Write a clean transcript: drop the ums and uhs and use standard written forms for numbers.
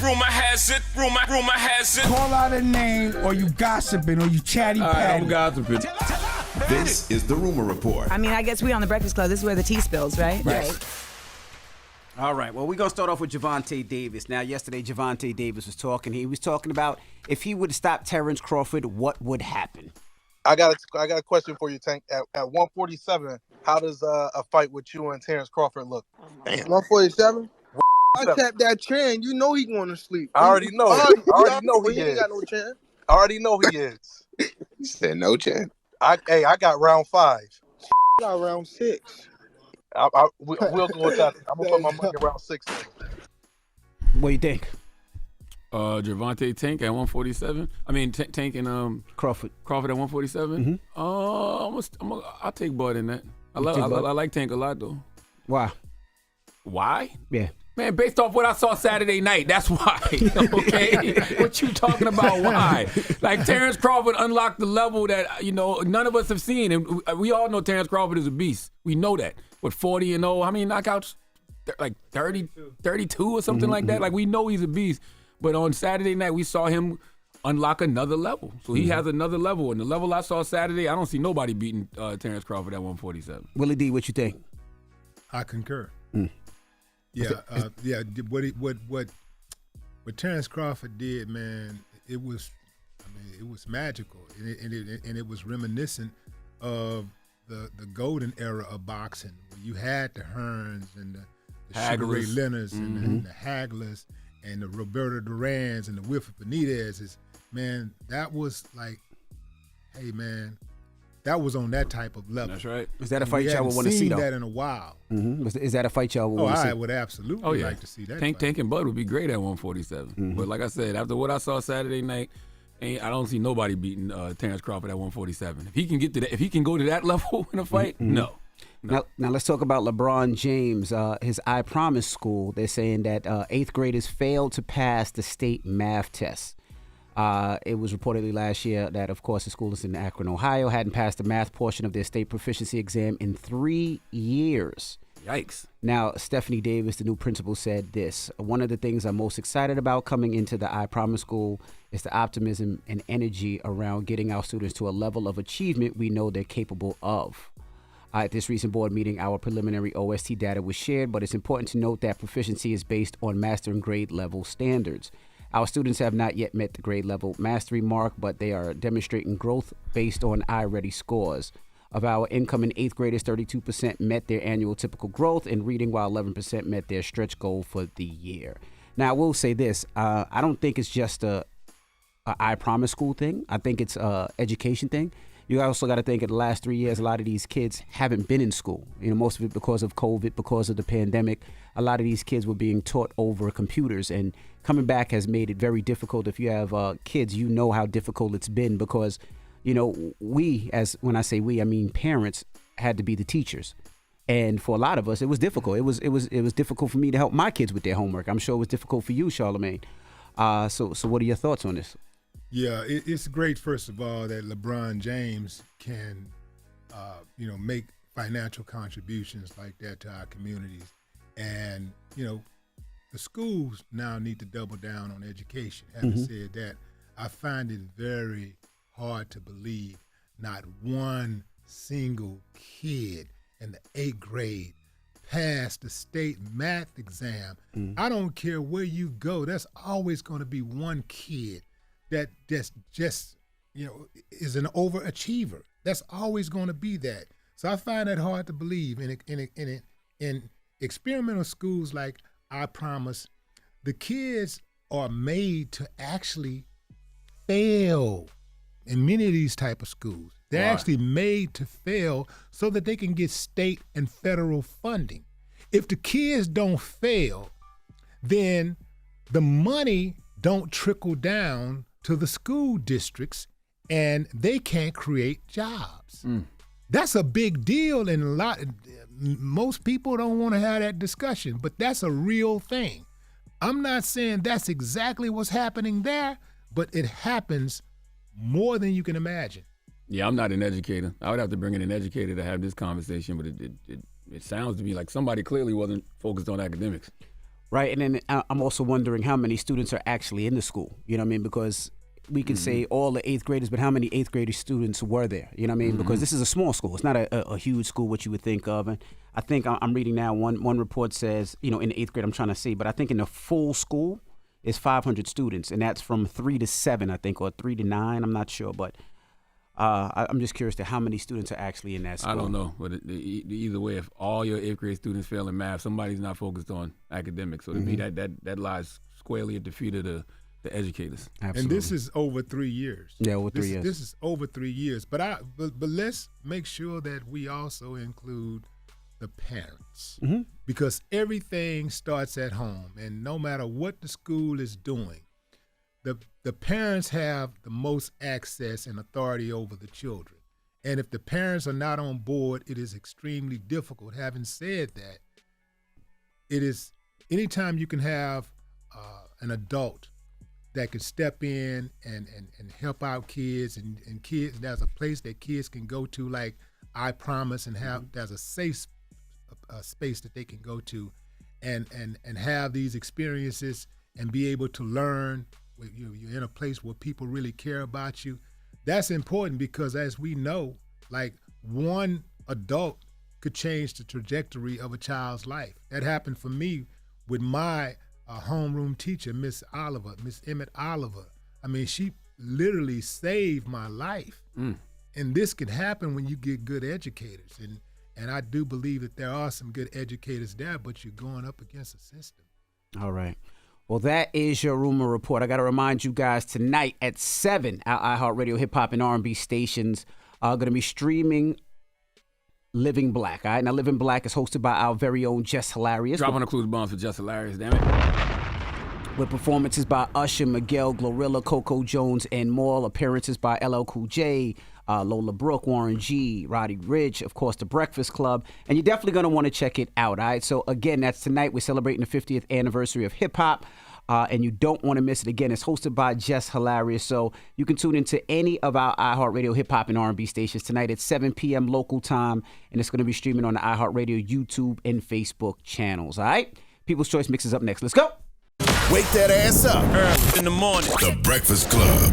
Rumor has it. Call out a name, or you gossiping, or you chatty patty. I'm gossiping. This is the Rumor Report. I mean, I guess we on the Breakfast Club. This is where the tea spills, right? Right. All right, well, we're going to start off with Gervonta Davis. Now, yesterday, Gervonta Davis was talking. He was talking about if he would stop Terence Crawford, what would happen? I got a question for you, Tank. At 147, how does a fight with you and Terence Crawford look? 147? I tapped that trend. You know he going to sleep. I already know. I already know he ain't is. got no chance. I already know he is. You said no chance. I got round 5. Got round 6. We'll go with that. I'm gonna put my money around 6. What do you think? Gervonta Tank at 147. I mean, Tank and Crawford at 147. Mm-hmm. I'll take Bud in that. I like Tank a lot though. Why? Why? Yeah. Man, based off what I saw Saturday night, that's why. Okay? What you talking about? Why? Like, Terence Crawford unlocked the level that, none of us have seen. And we all know Terence Crawford is a beast. We know that. With 40-0, how many knockouts? Like 32 or something like that? Like, we know he's a beast. But on Saturday night, we saw him unlock another level. So he has another level. And the level I saw Saturday, I don't see nobody beating Terence Crawford at 147. Willie D, what you think? I concur. Mm. Yeah. What Terence Crawford did, man, it was magical, and it was reminiscent of the golden era of boxing, where you had the Hearns and the Sugar Ray Leonards and the Haglers and the Roberto Durans and the Wilfred Benitez's. Man, that was like, hey, man. That was on that type of level. That's right. Is that a fight y'all would want to see, though? We haven't seen that in a while. Mm-hmm. Is that a fight y'all would want to see? I would absolutely like to see that. Tank and Bud would be great at 147. Mm-hmm. But like I said, after what I saw Saturday night, I don't see nobody beating Terence Crawford at 147. If he can get to that, if he can go to that level in a fight, no. Now let's talk about LeBron James. His I Promise school. They're saying that 8th graders failed to pass the state math test. It was reportedly last year that, of course, the school is in Akron, Ohio, hadn't passed the math portion of their state proficiency exam in 3 years. Yikes. Now, Stephanie Davis, the new principal, said this: one of the things I'm most excited about coming into the I Promise school is the optimism and energy around getting our students to a level of achievement we know they're capable of. At this recent board meeting, our preliminary OST data was shared, but it's important to note that proficiency is based on master and grade level standards. Our students have not yet met the grade level mastery mark, but they are demonstrating growth based on iReady scores. Of our incoming 8th graders, 32% met their annual typical growth in reading, while 11% met their stretch goal for the year. Now, I will say this. I don't think it's just a I Promise school thing. I think it's a education thing. You also got to think, in the last 3 years, a lot of these kids haven't been in school. Most of it because of COVID, because of the pandemic. A lot of these kids were being taught over computers, and coming back has made it very difficult. If you have kids, you know how difficult it's been because, when I say we, I mean parents, had to be the teachers. And for a lot of us, it was difficult. It was difficult for me to help my kids with their homework. I'm sure it was difficult for you, Charlamagne. So what are your thoughts on this? Yeah, it's great, first of all, that LeBron James can, make financial contributions like that to our communities. And, the schools now need to double down on education. Having said that, I find it very hard to believe not one single kid in the 8th grade passed the state math exam. I don't care where you go, there's always going to be one kid that's just is an overachiever. That's always going to be that. So I find that hard to believe. In experimental schools like I Promise, the kids are made to actually fail. In many of these type of schools, they're actually made to fail so that they can get state and federal funding. If the kids don't fail, then the money don't trickle down to the school districts, and they can't create jobs. That's a big deal, and most people don't want to have that discussion, but that's a real thing. I'm not saying that's exactly what's happening there, but it happens more than you can imagine. Yeah, I'm not an educator. I would have to bring in an educator to have this conversation, but it sounds to me like somebody clearly wasn't focused on academics. Right, and then I'm also wondering how many students are actually in the school. You know what I mean? Because we can say all the 8th graders, but how many 8th grade students were there? You know what I mean? Because this is a small school. It's not a huge school, what you would think of. And I think I'm reading now, one report says, in the 8th grade, I'm trying to see, but I think in the full school, it's 500 students, and that's from 3 to 7, I think, or 3 to 9. I'm not sure, but I'm just curious to how many students are actually in that school. I don't know, but either way, if all your 8th grade students fail in math, somebody's not focused on academics. So to me, that lies squarely at the feet of the educators. Absolutely. And this is over 3 years. Yeah, over 3 years. This is over 3 years. But let's make sure that we also include the parents, because everything starts at home, and no matter what the school is doing, the parents have the most access and authority over the children. And if the parents are not on board, it is extremely difficult. Having said that, it is anytime you can have an adult that can step in and help out kids, and kids, there's a place that kids can go to, like I Promise, and there's a safe space that they can go to and have these experiences and be able to learn. You're in a place where people really care about you. That's important, because as we know, like, one adult could change the trajectory of a child's life. That happened for me with my homeroom teacher, Miss Emmett Oliver. I mean, she literally saved my life. And this can happen when you get good educators. And I do believe that there are some good educators there, but you're going up against a system. All right. Well, that is your Rumor Report. I got to remind you guys, tonight at 7, our iHeartRadio hip hop and R&B stations are going to be streaming Living Black. All right, now Living Black is hosted by our very own Just Hilarious. Dropping the clues bombs for Just Hilarious, damn it. With performances by Usher, Miguel, Glorilla, Coco Jones, and more. Appearances by LL Cool J, Lola Brooke, Warren G, Roddy Ricch, of course, The Breakfast Club. And you're definitely going to want to check it out, all right? So, again, that's tonight. We're celebrating the 50th anniversary of hip-hop, and you don't want to miss it. Again, it's hosted by Just Hilarious. So you can tune into any of our iHeartRadio hip-hop and R&B stations tonight at 7 p.m. local time, and it's going to be streaming on the iHeartRadio YouTube and Facebook channels, all right? People's Choice Mix is up next. Let's go. Wake that ass up. Early in the morning. The Breakfast Club.